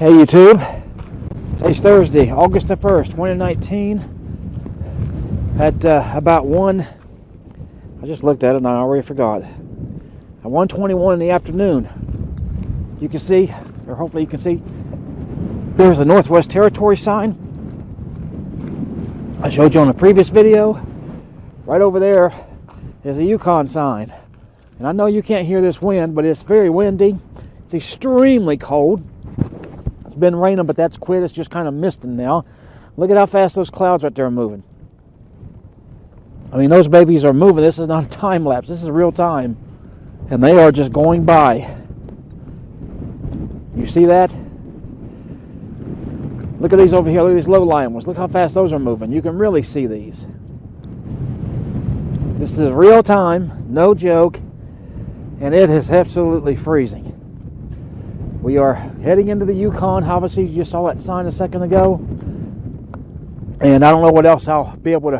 Hey YouTube, today's Thursday, August the 1st, 2019, at about 1, I just looked at it and I already forgot, at 1:21 in the afternoon. You can see, or hopefully you can see, there's a Northwest Territories sign I showed you on the previous video. Right over there is a Yukon sign. And I know you can't hear this wind, but it's very windy. It's extremely cold. It's been raining, but that's quit. It's just kind of misting now. Look at how fast those clouds right there are moving. I mean, those babies are moving. This is not a time lapse. This is real time. And they are just going by. You see that? Look at these over here. Look at these low-lying ones. Look how fast those are moving. You can really see these. This is real time. No joke. And it is absolutely freezing. We are heading into the Yukon. Obviously, you just saw that sign a second ago. And I don't know what else I'll be able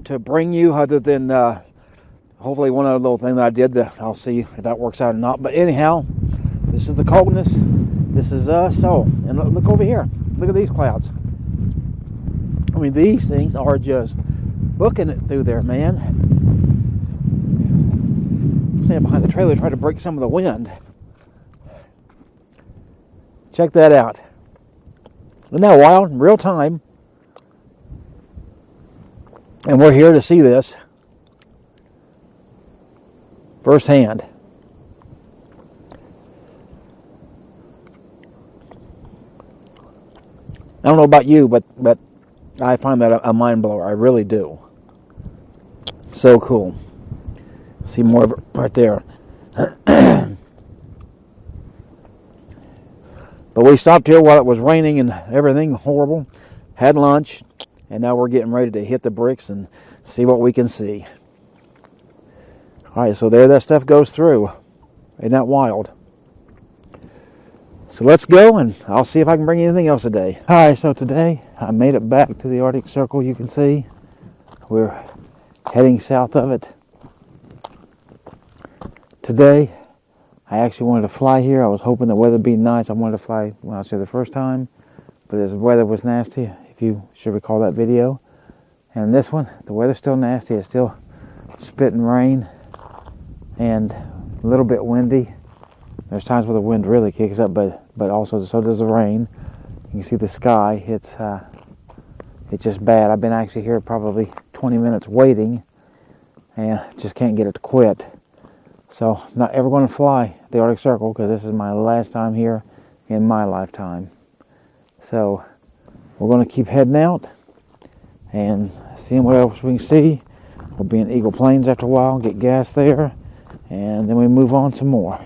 to bring you other than hopefully one other little thing that I did that I'll see if that works out or not. But anyhow, this is the coldness. This is us. Oh, and look over here. Look at these clouds. I mean, these things are just booking it through there, man. I'm standing behind the trailer trying to break some of the wind. Check that out. Isn't that wild? In real time. And we're here to see this firsthand. I don't know about you, but I find that a mind blower. I really do. So cool. See more of it right there. But we stopped here while it was raining and everything horrible. Had lunch, and now we're getting ready to hit the bricks and see what we can see. All right, so there that stuff goes through. Isn't that wild? So let's go, and I'll see if I can bring you anything else today. All right, so today I made it back to the Arctic Circle. You can see we're heading south of it. Today, I actually wanted to fly here. I was hoping the weather would be nice. I wanted to fly when I was here the first time, but the weather was nasty, if you should recall that video. And this one, the weather's still nasty. It's still spitting rain and a little bit windy. There's times where the wind really kicks up, but also so does the rain. You can see the sky. It's just bad. I've been actually here probably 20 minutes waiting, and just can't get it to quit. So, not ever going to fly the Arctic Circle because this is my last time here in my lifetime. So, we're going to keep heading out and seeing what else we can see. We'll be in Eagle Plains after a while, get gas there, and then we move on some more.